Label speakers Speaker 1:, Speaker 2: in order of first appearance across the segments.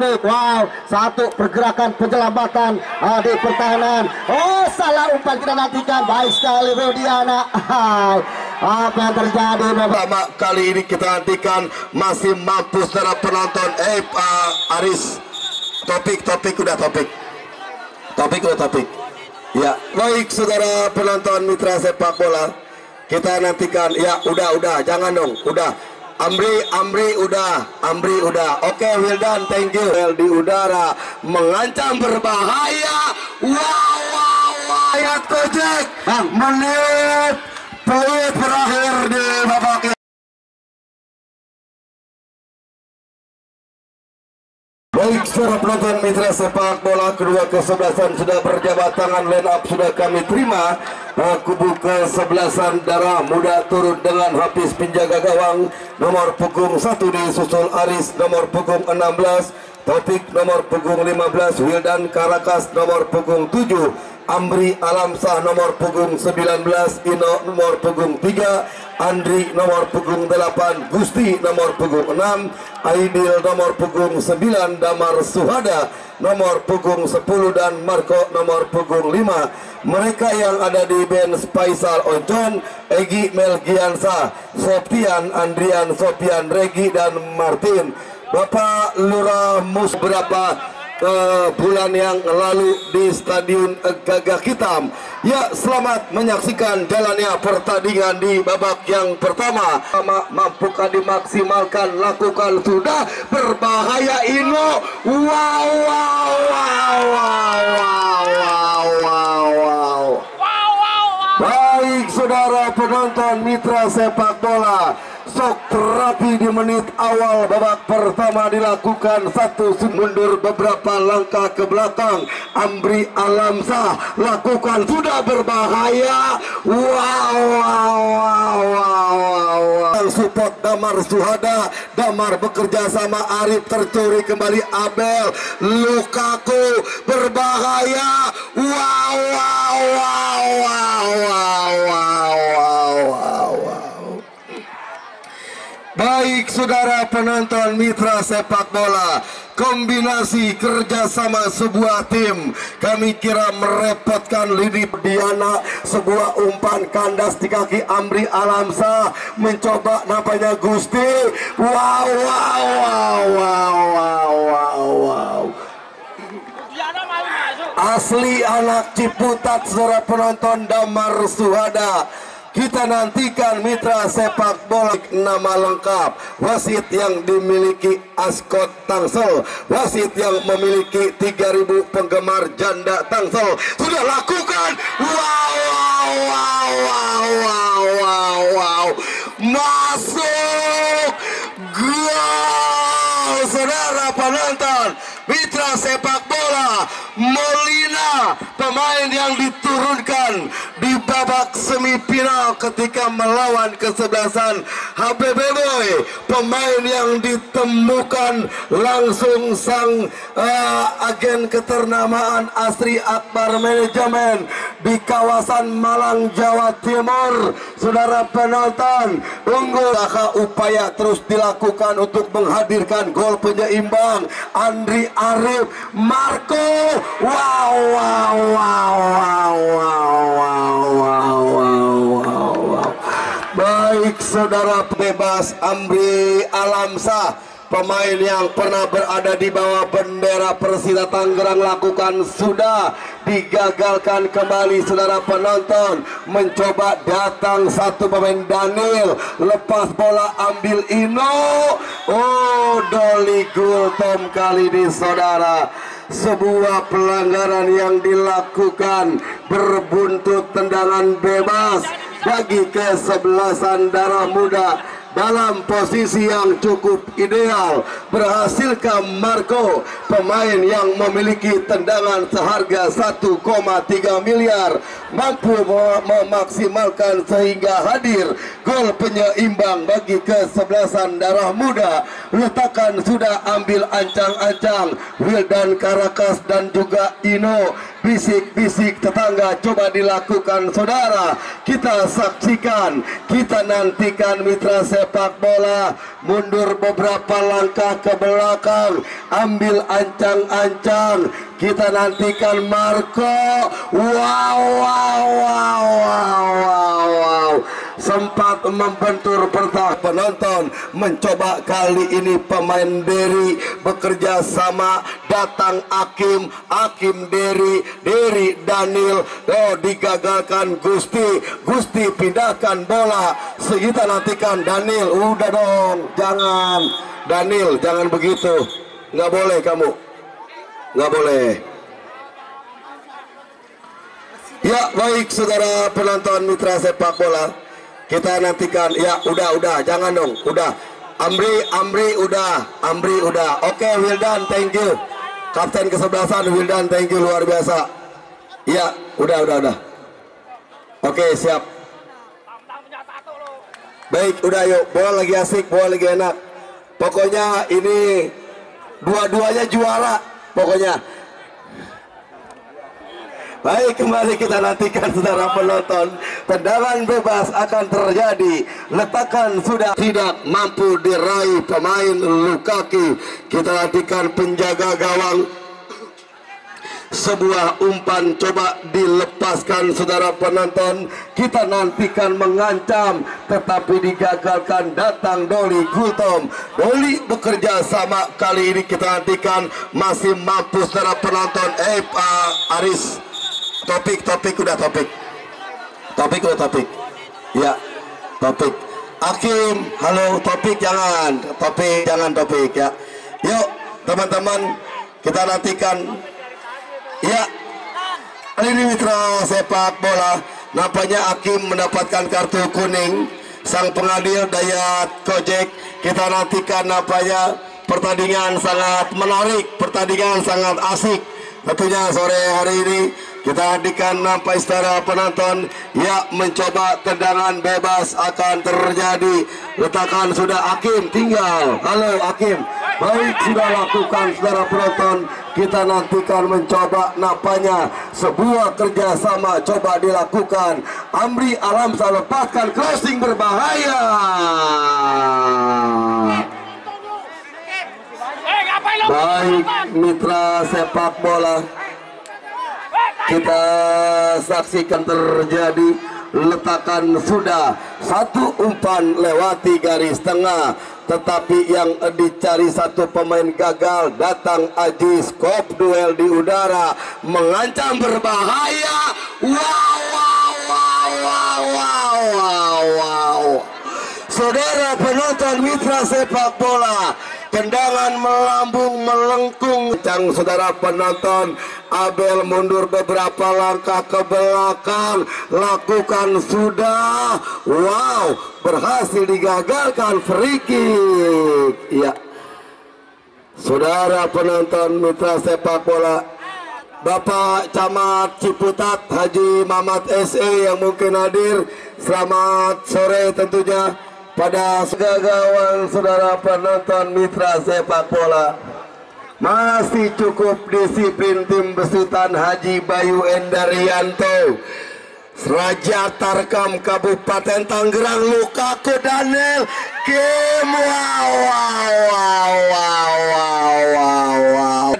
Speaker 1: Taufik. Wow, satu pergerakan penyelamatan di pertahanan. Oh, salah umpan kita nantikan. Baik sekali Rodiana. Apa yang terjadi?
Speaker 2: Pertama kali ini kita nantikan masih mampu secara penonton. Aris, Topik udah Topik ya. Baik saudara penonton mitra sepak bola, kita nantikan ya. Udah jangan dong, udah Amri udah. Oke, Wildan, thank you. Di udara mengancam berbahaya. Wow, ayat kojek. Menit peluit berakhir di babak ini. Baik saudara penonton mitra sepak bola, kedua kesebelasan sudah berjabat tangan, line up sudah kami terima. Kubu kesebelasan Darah Muda turun dengan Hafiz penjaga gawang, nomor punggung 1 disusul Aris, nomor punggung 16 Taufik, nomor punggung 15 Wildan Karakas, nomor punggung 7 Amri Alamsah, nomor punggung 19 Ino, nomor punggung 3 Andri, nomor punggung 8 Gusti, nomor punggung 6 Aidil, nomor punggung 9 Damar Suhada, nomor punggung 10 dan Marco, nomor punggung 5. Mereka yang ada di bench: Faisal Oncon, Egi Melgiansa, Sofian Andrian, Sofian Regi dan Martin. Bapak Lurah Mus berapa bulan yang lalu di Stadion Gagah Hitam. Ya, selamat menyaksikan jalannya pertandingan di babak yang pertama. Mampukah dimaksimalkan, lakukan, sudah berbahaya Ino. Wow. Baik saudara penonton mitra sepak bola, sok terapi di menit awal babak pertama dilakukan. Satu mundur beberapa langkah ke belakang. Amri Alamsah lakukan, sudah berbahaya. Wow. Support Damar Suhada. Damar bekerja sama Arif, tercuri kembali Abel. Lukaku berbahaya. Baik saudara penonton mitra sepak bola, kombinasi kerjasama sebuah tim kami kira merepotkan lini Diana. Sebuah umpan kandas di kaki Amri Alamsah, mencoba nampaknya Gusti. Wow. Asli anak Ciputat saudara penonton, Damar Suhada. Kita nantikan mitra sepak bola nama lengkap, wasit yang dimiliki Askot Tangsel, wasit yang memiliki 3.000 penggemar janda Tangsel sudah lakukan. Wow. Masuk gol saudara penonton mitra sepak bola. Molina, pemain yang diturunkan di babak semifinal ketika melawan kesebelasan HBB Boy, pemain yang ditemukan langsung sang agen keternamaan Asri Akbar Manajemen di kawasan Malang, Jawa Timur. Saudara penonton, unggul. Upaya terus dilakukan untuk menghadirkan gol penyeimbang. Andri Arif, Marco. Wow. Baik saudara, bebas Amri Alamsah, pemain yang pernah berada di bawah bendera Persita Tangerang, lakukan, sudah digagalkan kembali saudara penonton. Mencoba datang satu pemain, Daniel, lepas bola, ambil Ino. Doli Gultom kali ini saudara. Sebuah pelanggaran yang dilakukan, berbuntut tendangan bebas bagi kesebelasan Darah Muda. Dalam posisi yang cukup ideal, berhasilkah Marco, pemain yang memiliki tendangan seharga 1,3 miliar, mampu memaksimalkan sehingga hadir gol penyeimbang bagi kesebelasan Darah Muda. Letakkan, sudah ambil ancang-ancang Wildan Karakas dan juga Ino. bisik-bisik tetangga coba dilakukan saudara. Kita saksikan, kita nantikan mitra sepak bola mundur beberapa langkah ke belakang, ambil ancang-ancang. Kita nantikan Marco. Wow. Sempat membentur penonton. Mencoba kali ini pemain Derry bekerja sama, datang Hakim Derry Daniel. Oh, digagalkan Gusti pindahkan bola. Kita nantikan Daniel. Udah dong, jangan Daniel, jangan begitu, nggak boleh kamu, nggak boleh. Ya baik saudara penonton mitra sepak bola, kita nantikan. Ya udah jangan dong, udah Amri udah. Oke, Wildan, thank you. Kapten kesebelasan Wildan, thank you, luar biasa. Ya udah. Oke, siap. Baik, udah yuk, bola lagi asik, bola lagi enak. Pokoknya ini dua-duanya juara pokoknya. Baik, kembali kita nantikan saudara penonton. Tendangan bebas akan terjadi. Letakkan sudah tidak mampu diraih pemain Lukaku. Kita nantikan penjaga gawang. Sebuah umpan coba dilepaskan saudara penonton. Kita nantikan mengancam, tetapi digagalkan. Datang Doli Gultom. Doli bekerja sama, kali ini kita nantikan masih mampu saudara penonton. Aris, topik udah topik. Ya, topik. Hakim, halo, topik jangan topik ya. Yuk teman-teman, kita nantikan. Ya, ini mitra sepak bola, nampaknya Hakim mendapatkan kartu kuning. Sang pengadil Dayat Kojek. Kita nantikan, nampaknya pertandingan sangat menarik, pertandingan sangat asik. Tentunya sore hari ini kita nantikan nampak secara penonton. Ya, mencoba tendangan bebas akan terjadi. Letakkan sudah Hakim, tinggal. Halo Hakim, baik sudah lakukan saudara penonton. Kita nantikan mencoba, nampaknya sebuah kerjasama coba dilakukan. Amri Alamsa lepaskan, crossing berbahaya. Baik mitra sepak bola, kita saksikan terjadi. Letakan sudah satu umpan lewati garis tengah, tetapi yang dicari satu pemain gagal. Datang Ajis, kop duel di udara, mengancam berbahaya. Wow. Saudara penonton mitra sepak bola, tendangan melambung melengkung. Saudara penonton, Abel mundur beberapa langkah ke belakang, lakukan sudah. Wow, berhasil digagalkan, free kick. Ya, saudara penonton mitra sepak bola, Bapak Camat Ciputat Haji Mamat SE yang mungkin hadir, selamat sore tentunya pada segagawan saudara penonton mitra sepak bola. Masih cukup disiplin tim besutan Haji Bayu Endarianto, Raja Tarkam Kabupaten Tangerang. Lukaku Daniel Kim. Wow.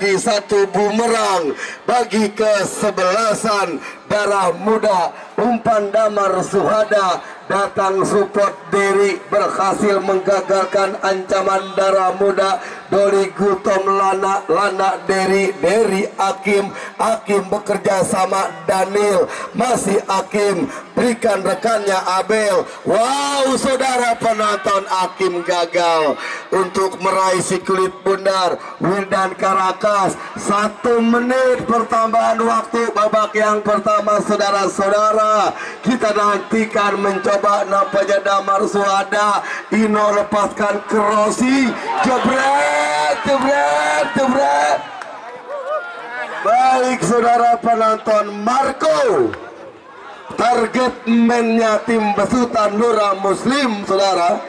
Speaker 2: Di satu bumerang bagi kesebelasan darah muda. Umpan Damar Suhada, datang support Derry, berhasil menggagalkan ancaman darah muda. Doli Gultom Lana Derry Hakim bekerja sama Daniel, masih Hakim berikan rekannya Abel. Wow, saudara penonton, Hakim gagal untuk meraih si kulit bundar. Wildan Karakas, 1 menit pertambahan waktu babak yang pertama. Saudara-saudara, kita nantikan mencoba, nampaknya Damar Suhada. Ino lepaskan Krosi, jebret. Baik saudara penonton, Marco target mainnya tim besutan Nura Muslim saudara.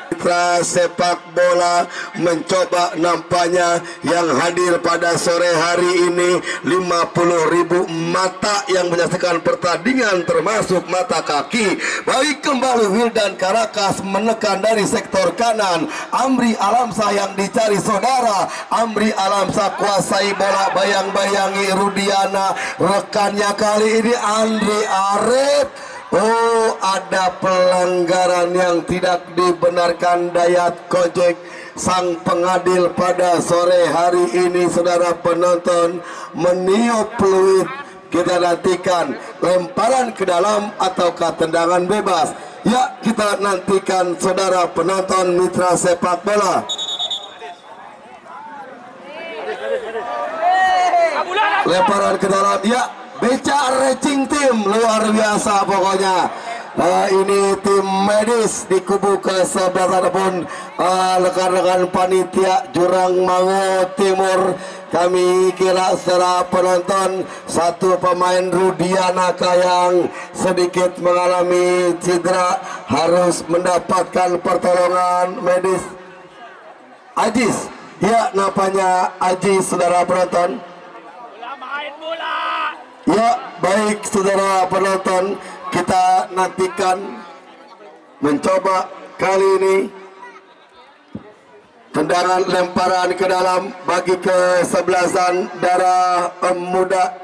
Speaker 2: Mitra sepak bola mencoba nampaknya yang hadir pada sore hari ini 50.000 mata yang menyaksikan pertandingan termasuk mata kaki. Baik, kembali Wildan Karakas menekan dari sektor kanan. Amri Alamsa yang dicari saudara. Amri Alamsa kuasai bola, bayang-bayangi Rudiana, rekannya kali ini Andri Arif. Oh, ada pelanggaran yang tidak dibenarkan Dayat Kojek. Sang pengadil pada sore hari ini, saudara penonton, meniup peluit. Kita nantikan lemparan ke dalam ataukah tendangan bebas. Ya, kita nantikan saudara penonton mitra sepak bola. Lemparan ke dalam, ya. Beca Racing Team luar biasa pokoknya. Ini tim medis di kubu ke-11 ataupun rekan-rekan panitia Jurang Mangu Timur. Kami kira secara penonton satu pemain Rudianaka yang sedikit mengalami cedera harus mendapatkan pertolongan medis. Ajis, ya nampaknya Ajis, saudara penonton. Ya, baik saudara penonton, kita nantikan mencoba kali ini tendangan lemparan ke dalam bagi kesebelasan darah muda.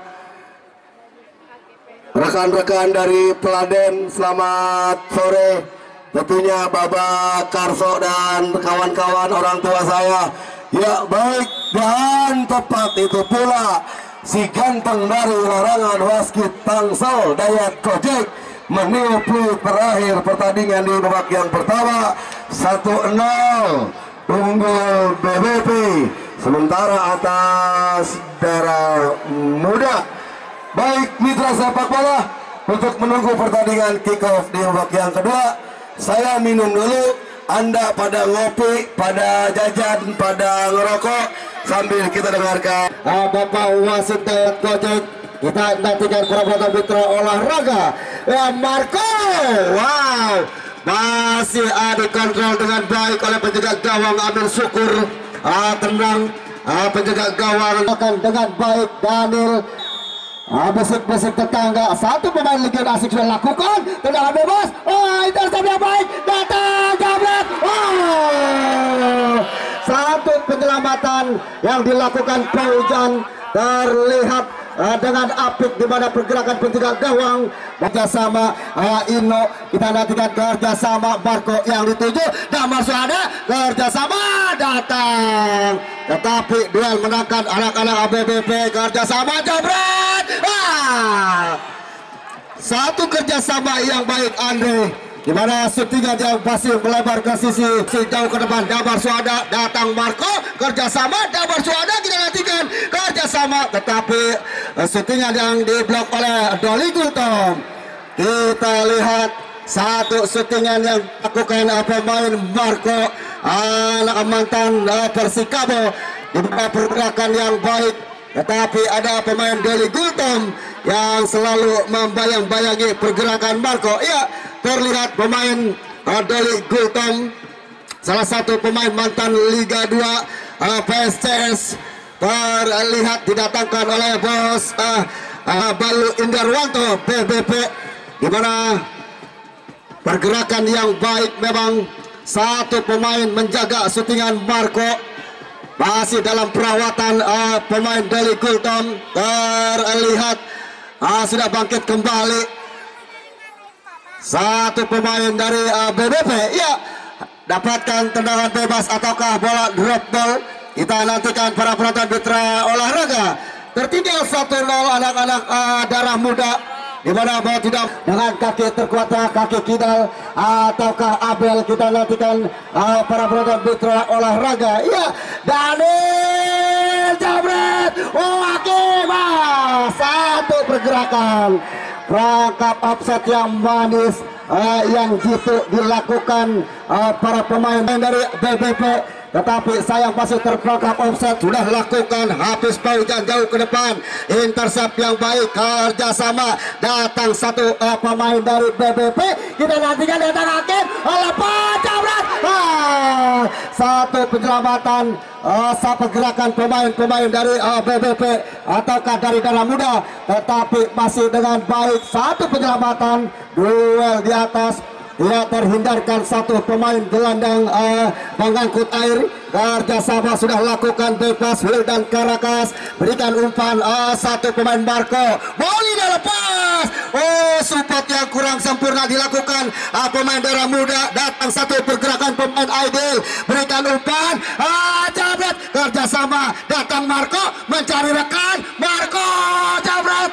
Speaker 2: Rekan-rekan dari Peladen, selamat sore. Tentunya Bapak Karso dan kawan-kawan orang tua saya. Ya, baik, dan tepat itu pula si ganteng dari larangan waskit Tangsel Dayat Kojek meniup peluit berakhir pertandingan di babak yang pertama. 1-0 unggul BBP, sementara atas darah muda. Baik mitra sepak bola, untuk menunggu pertandingan kick off di babak yang kedua, saya minum dulu, Anda pada ngopi, pada jajan, pada ngerokok sambil kita dengarkan Bapak wasit Dayat Kojek. Kita nantikan para mitra olahraga Marco. Wow, masih ada kontrol dengan baik oleh penjaga gawang Amir Syukur. Tenang, penjaga gawang akan dengan baik Daniel. Besik-besik tetangga, satu pemain Liga asik sudah lakukan tendangan bebas. Intercept yang baik, datang jabret. Satu penyelamatan yang dilakukan Paujan terlihat dengan apik di mana pergerakan penjaga gawang kerjasama Ino. Kita nantikan kerjasama Marco yang dituju Damar Suhada, kerjasama datang, tetapi duel menangkan anak-anak ABBP. Kerjasama jabret. Satu kerjasama yang baik Andre, di mana syutingan yang masih melebar ke sisi jauh ke depan. Damar Suhada datang, Marco kerjasama Damar Suhada, kita nantikan kerjasama, tetapi syutingan yang diblok oleh Doli Gultom. Kita lihat satu syutingan yang dilakukan pemain Marco, anak mantan Persikabo, di mana pergerakan yang baik, tetapi ada pemain Doli Gultom yang selalu membayang-bayangi pergerakan Marco. Ya, terlihat pemain Doli Gultom, salah satu pemain mantan Liga 2 PSCS, terlihat didatangkan oleh bos Balu Indarwanto BBP, di mana pergerakan yang baik memang. Satu pemain menjaga syutingan Marco, masih dalam perawatan pemain Doli Gultom, terlihat sudah bangkit kembali. Satu pemain dari BBP, ya, dapatkan tendangan bebas ataukah bola drop ball. Kita nantikan para penonton mitra olahraga. Tertinggal 1-0 anak-anak darah muda, di mana mau tidak dengan kaki terkuat, kaki kidal ataukah Abel. Kita nantikan para penonton mitra olahraga. Ya, Daniel jabret. Satu pergerakan perangkap offset yang manis yang jitu dilakukan para pemain dari BBP.
Speaker 1: tetapi sayang masih terperangkap offset. Sudah lakukan Hafiz Paujan jauh ke depan, intercept yang baik, kerjasama datang satu pemain dari BBP. Kita nantikan datang hakim, lepas jabret, satu penyelamatan. Satu gerakan pemain-pemain dari BBP ataukah dari Darah Muda, tetapi masih dengan baik, satu penyelamatan, duel di atas. Tidak terhindarkan satu pemain gelandang pengangkut air. Kerjasama sudah lakukan bebas. Wildan Karakas berikan umpan, satu pemain Marco, volley dan lepas. Support yang kurang sempurna dilakukan pemain Darah Muda. Datang satu pergerakan pemain Aidil, berikan umpan, jabret, kerjasama datang Marco mencari rekan, Marco jabret,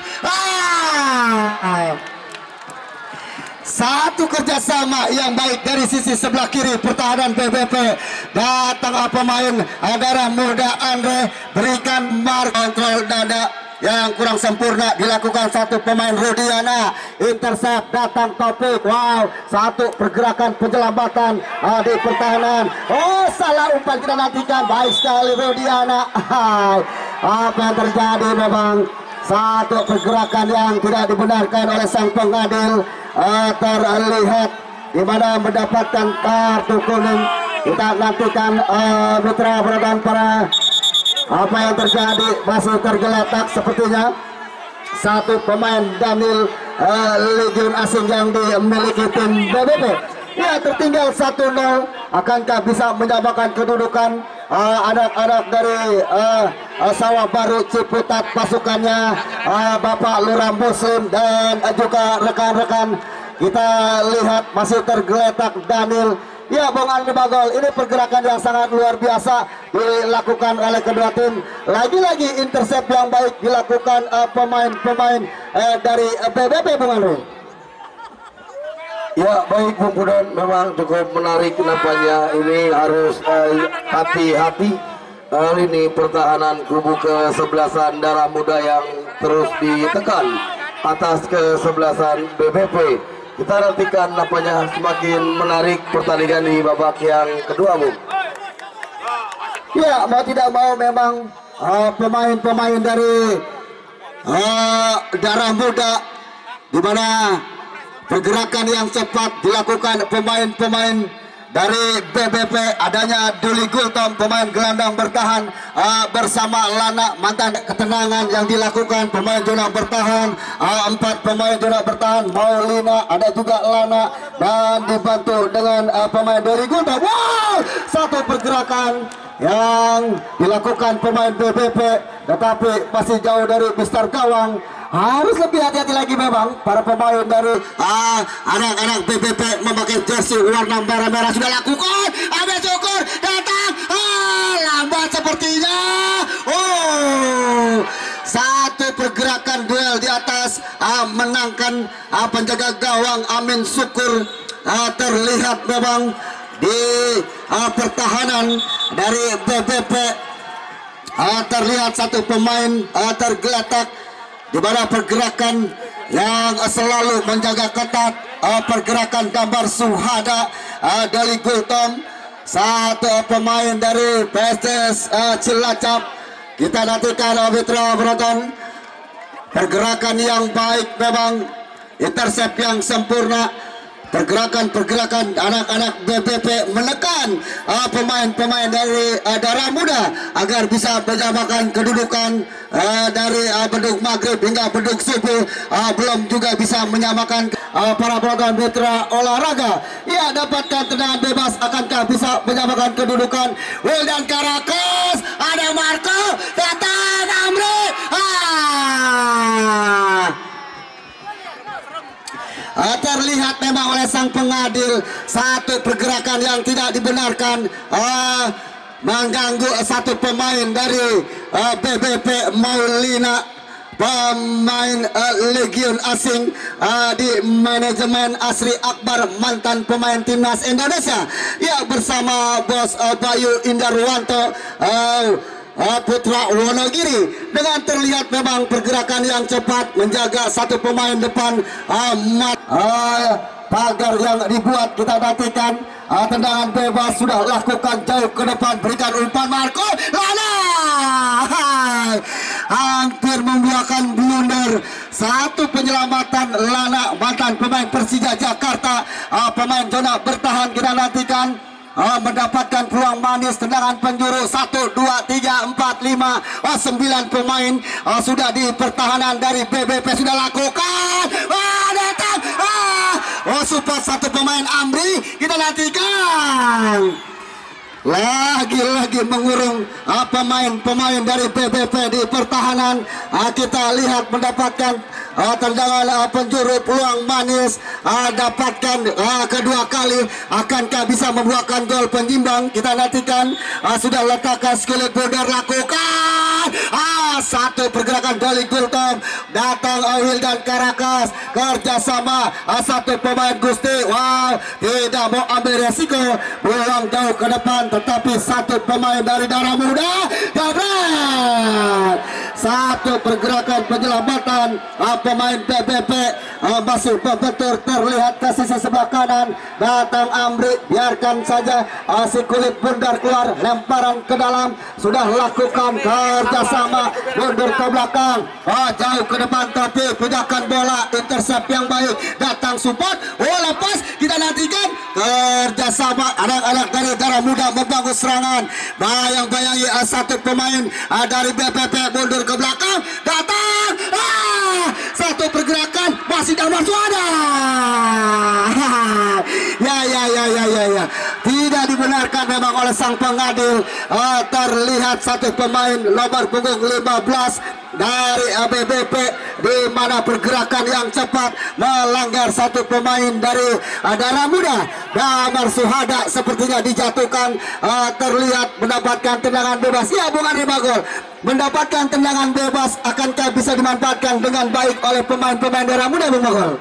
Speaker 1: satu kerjasama yang baik dari sisi sebelah kiri pertahanan BBP. Datang pemain Darah Muda Andre, berikan kontrol dada yang kurang sempurna dilakukan satu pemain Rudiana. Intercept datang Topik. Wow, satu pergerakan penyelamatan di pertahanan. Salah umpan kita nantikan, baik sekali Rudiana. Apa yang terjadi memang satu pergerakan yang tidak dibenarkan oleh sang pengadil. Terlihat di mana mendapatkan kartu kuning. Kita nantikan mitra dan para apa yang terjadi, masih tergeletak sepertinya satu pemain Daniel Legion asing yang dimiliki tim BBP. Ya, tertinggal 1-0. Akankah bisa menyamakan kedudukan anak-anak dari Sawah Baru Ciputat, pasukannya Bapak Lurah Muslim dan juga rekan-rekan. Kita lihat masih tergeletak Daniel. Ya, Bung Andri Bagol, ini pergerakan yang sangat luar biasa dilakukan oleh kedua tim. Lagi-lagi intercept yang baik dilakukan pemain-pemain dari BBP, Bung Andri.
Speaker 2: Ya, baik Bung Pudan, memang cukup menarik nampaknya. Ini harus hati-hati. Ini pertahanan kubu kesebelasan Darah Muda yang terus ditekan atas kesebelasan BBP. Kita nantikan nampaknya semakin menarik pertandingan di babak yang kedua, Bung.
Speaker 1: Ya, mau tidak mau memang pemain-pemain dari Darah Muda, di mana pergerakan yang cepat dilakukan pemain-pemain dari BBP. Adanya Duli Gultom, pemain gelandang bertahan bersama Lana, mantan ketenangan yang dilakukan pemain zona bertahan. 4 pemain zona bertahan, Maulina, ada juga Lana, dan dibantu dengan pemain Duli Gultom. Wow, satu pergerakan yang dilakukan pemain BBP, tetapi masih jauh dari Mister Gawang. Harus lebih hati-hati lagi memang para pemain dari anak-anak BBP memakai jersey warna merah-merah. Sudah lakukan, ada syukur datang, lambat sepertinya. Satu pergerakan duel di atas, menangkan penjaga gawang Amin Syukur. Terlihat memang di pertahanan dari BBP terlihat satu pemain tergeletak, di mana pergerakan yang selalu menjaga ketat pergerakan gambar Suhada dari Gultom, satu pemain dari PSS Cilacap. Kita nantikan mitra penonton, pergerakan yang baik memang, intercept yang sempurna. Pergerakan anak-anak BBP menekan pemain-pemain dari Darah Muda agar bisa menyamakan kedudukan dari Bedug Maghrib hingga Bedug Subuh. Belum juga bisa menyamakan para penonton mitra olahraga. Ya, dapatkan tendangan bebas, akankah bisa menyamakan kedudukan? Wildan Karakas, ada Marco, datang Amri. Terlihat memang oleh sang pengadil satu pergerakan yang tidak dibenarkan, mengganggu satu pemain dari BBP Maulina, pemain Legion asing di manajemen Asri Akbar, mantan pemain timnas Indonesia. Ya, bersama bos Bayu Indarwanto, Putra Wonogiri, dengan terlihat memang pergerakan yang cepat menjaga satu pemain depan. Pagar yang dibuat, kita nantikan tendangan bebas sudah lakukan jauh ke depan, berikan umpan Marco Lana, hampir membuahkan blunder. Satu penyelamatan Lana, mantan pemain Persija Jakarta. Pemain zona bertahan kita nantikan mendapatkan peluang manis, tendangan penjuru 1, 2, 3, 4, 5, 9 pemain sudah di pertahanan dari BBP sudah lakukan. Datang support satu pemain Amri, kita nantikan lagi-lagi mengurung pemain dari BBP di pertahanan. Kita lihat mendapatkan tendangan penjuru, peluang manis, dapatkan kedua kali. Akankah bisa membuahkan gol penyimbang? Kita nantikan. Sudah letakkan skill border, lakukan satu pergerakan dari Gultom, datang Ohil dan Karakas, kerjasama satu pemain Gusti. Wow, tidak mau ambil resiko, buang jauh ke depan, tetapi satu pemain dari Darah Muda dapat satu pergerakan penyelamatan. Pemain BBP masih membentur, terlihat ke sisi sebelah kanan, datang Amri, biarkan saja si kulit bundar keluar, lemparan ke dalam, sudah lakukan kerjasama, mundur ke belakang, jauh ke depan, tapi pindakan bola, intercept yang baik, datang support, lepas, kita nantikan kerjasama anak-anak dari Darah Muda membangun serangan, bayang-bayangi satu pemain dari BBP mundur ke belakang, datang, satu pergerakan masih dalam suara. Ya, tidak dibenarkan memang oleh sang pengadil. Terlihat satu pemain nomor punggung 15 dari BBP, di mana pergerakan yang cepat melanggar satu pemain dari Darah Muda. Damar Suhada sepertinya dijatuhkan, terlihat mendapatkan tendangan bebas. Ya, Bung Andri Bagol mendapatkan tendangan bebas, akankah bisa dimanfaatkan dengan baik oleh pemain-pemain Darah Muda, Bung Bagol?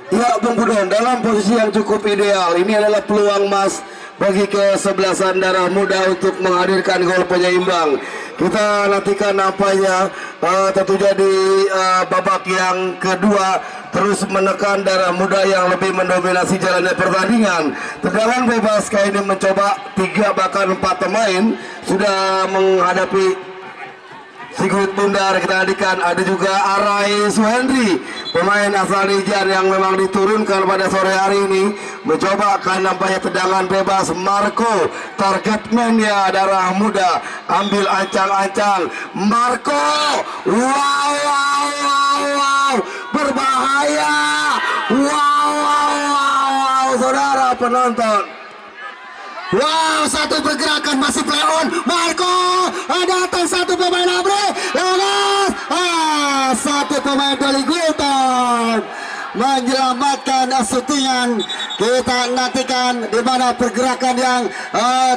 Speaker 2: Ya, Bung Budon, dalam posisi yang cukup ideal. Ini adalah peluang emas bagi kesebelasan Darah Muda untuk menghadirkan gol penyeimbang. Kita nantikan nampaknya tentunya di babak yang kedua terus menekan Darah Muda yang lebih mendominasi jalannya pertandingan. Tendangan bebas kali ini mencoba 3 bahkan 4 pemain sudah menghadapi Sigurd Bundar. Kita hadirkan ada juga Arai Suhendri, pemain asal Nijar yang memang diturunkan pada sore hari ini, mencoba akan nampaknya tendangan bebas. Marco, target man ya Darah Muda, ambil ancang-ancang Marco, wow, berbahaya, wow, saudara penonton.
Speaker 1: Wow, satu pergerakan masih play on. Marco, datang satu pemain Amri, lolos. Satu pemain dari Gultom menyelamatkan syutingan. Kita nantikan di mana pergerakan yang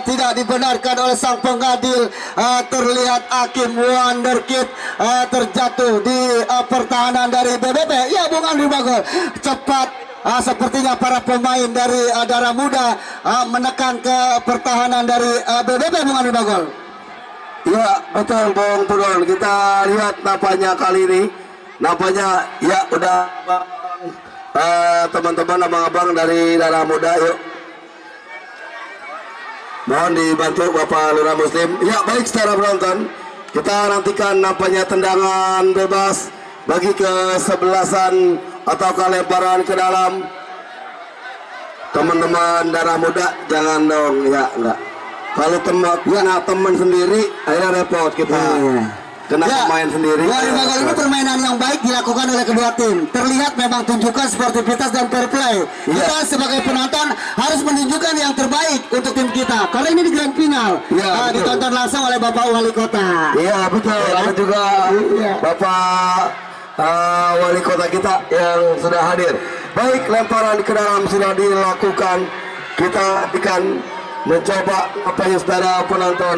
Speaker 1: tidak dibenarkan oleh sang pengadil. Terlihat Hakim Wonderkid terjatuh di pertahanan dari BBP. Ya, Bung Andri Bagol, cepat. Sepertinya para pemain dari Darah Muda menekan ke pertahanan dari BBP, Bung Andri Bagol.
Speaker 2: Ya, betul Bung Budon. Kita lihat nampaknya kali ini, nampaknya ya udah teman-teman abang-abang dari Darah Muda, yuk mohon dibantu Bapak Lurah Muslim. Ya, baik secara penonton, kita nantikan nampaknya tendangan bebas bagi kesebelasan atau lemparan ke dalam. Teman-teman Darah Muda jangan dong, ya enggak. Kalau teman sendiri akhirnya repot kita. Kena pemain sendiri.
Speaker 1: Ini permainan yang baik dilakukan oleh kedua tim. Terlihat memang tunjukkan sportivitas dan fair play. Kita sebagai penonton harus menunjukkan yang terbaik untuk tim kita. Kalau ini di grand final, ditonton langsung oleh Bapak Wali Kota.
Speaker 2: Iya, betul. Ada juga Bapak Wali Kota kita yang sudah hadir. Baik, lemparan ke dalam sudah dilakukan. Kita akan mencoba apa yang saudara penonton.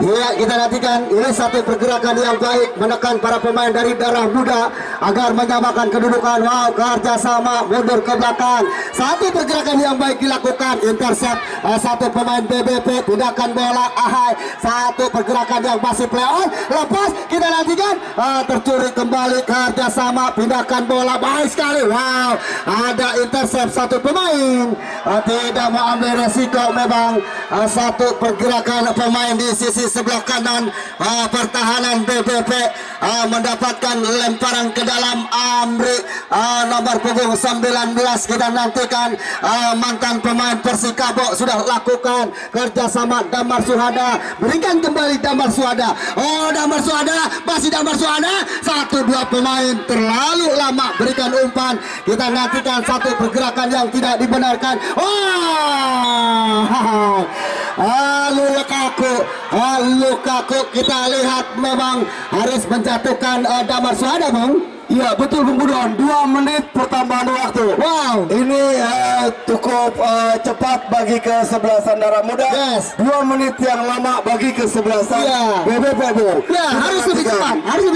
Speaker 1: Ya, kita nantikan ini satu pergerakan yang baik menekan para pemain dari Darah Muda. agar menyamakan kedudukan. Wow, kerjasama mundur ke belakang. Satu pergerakan yang baik dilakukan, intercept satu pemain BBP, pindahkan bola Ahai. Satu pergerakan yang masih play on, lepas kita nantikan tercuri kembali, kerjasama pindahkan bola baik sekali. Wow, ada intercept satu pemain, tidak mau ambil resiko. Memang satu pergerakan pemain di sisi sebelah kanan pertahanan BBP mendapatkan lemparan ke dalam. Amri nomor punggung 19 kita nantikan, mantan pemain Persikabo sudah lakukan kerjasama. Damar Suhada berikan kembali Damar Suhada. Oh, Damar Suhada, masih Damar Suhada. Satu dua pemain terlalu lama berikan umpan. Kita nantikan satu pergerakan yang tidak dibenarkan. Lukaku kita lihat memang harus menjatuhkan Damar Suhada, Bang.
Speaker 2: Ya betul Bung Budon, 2 menit pertambahan waktu.
Speaker 1: Wow,
Speaker 2: ini cukup cepat bagi kesebelasan Darah Muda.
Speaker 1: Yes.
Speaker 2: 2 menit yang lama bagi kesebelasan BBP, Bu.
Speaker 1: Ya, harus lebih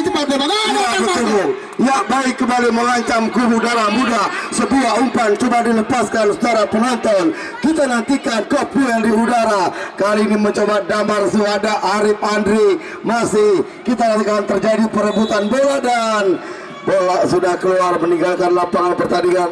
Speaker 1: cepat, memang.
Speaker 2: Ya, betul, Bu. Ya, baik, kembali mengancam kubu Darah Muda. Sebuah umpan coba dilepaskan secara penonton. Kita nantikan Kopil di udara. Kali ini mencoba Damar Suhada, Arif Andri. Masih kita nantikan terjadi perebutan bola dan bola sudah keluar meninggalkan lapangan pertandingan.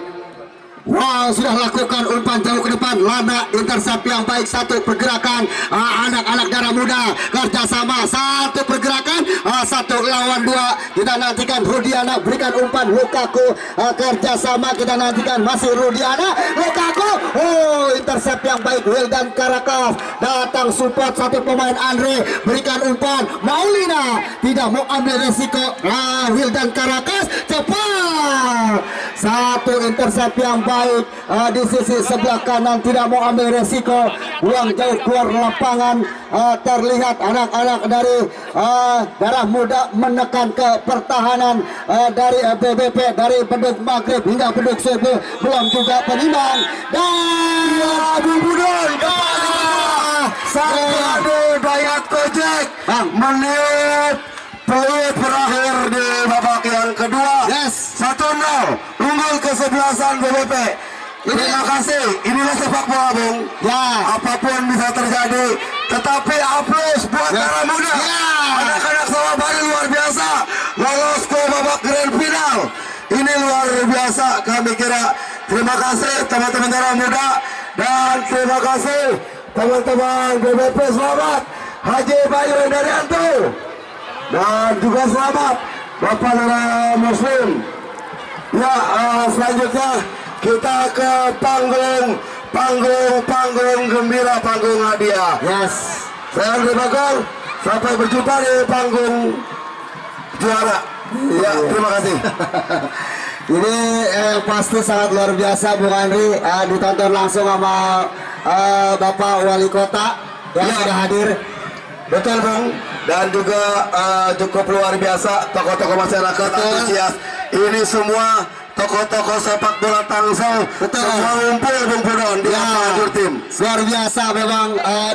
Speaker 1: Wow, sudah lakukan umpan jauh ke depan. Lana intercept yang baik, satu pergerakan anak-anak Darah Muda kerjasama, satu pergerakan 1 lawan 2. Kita nantikan Rudiana berikan umpan. Lukaku kerjasama, kita nantikan masih Rudiana. Lukaku, oh, intercept yang baik. Wildan Karakas datang support satu pemain. Andre berikan umpan. Maulina tidak mau ambil resiko. Wildan Karakas cepat, satu intercept yang baik di sisi sebelah kanan, tidak mau ambil resiko, buang jauh keluar lapangan. Terlihat anak-anak dari Darah Muda menekan ke pertahanan dari BBP, dari Bedug Maghrib hingga Bedug Subuh, belum juga penimbang. Dan
Speaker 2: Bung Budon Sadu Dayat Kojek menit peluit berakhir di babak yang kedua.
Speaker 1: Yes,
Speaker 2: 1-0 unggul kesebelasan BBP. Terima kasih. Inilah sepak bola, Bung.
Speaker 1: ya,
Speaker 2: Apapun bisa terjadi, tetapi aplaus buat Darah Muda. Anak-anak Surabaya luar biasa, lolos ke babak grand final. Ini luar biasa. Kami kira terima kasih teman-teman Darah Muda, dan terima kasih teman-teman BBP. Selamat Haji Bayu Daryanto, dan juga selamat Bapak Darah Muslim. Ya, selanjutnya kita ke panggung gembira, panggung hadiah.
Speaker 1: yes.
Speaker 2: Saya Andri Bagong, sampai berjumpa di panggung juara. Ya, terima kasih.
Speaker 1: Ini pasti sangat luar biasa, Bung Andri. Ditonton langsung sama Bapak Wali Kota yang sudah hadir.
Speaker 2: Betul, Bang. Dan juga cukup luar biasa tokoh-tokoh masyarakat antusias. Ini semua tokoh-tokoh sepak bola Tangsel. Semua ngumpul, Bung Budon, di tim.
Speaker 1: Luar biasa memang,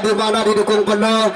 Speaker 1: di mana didukung penuh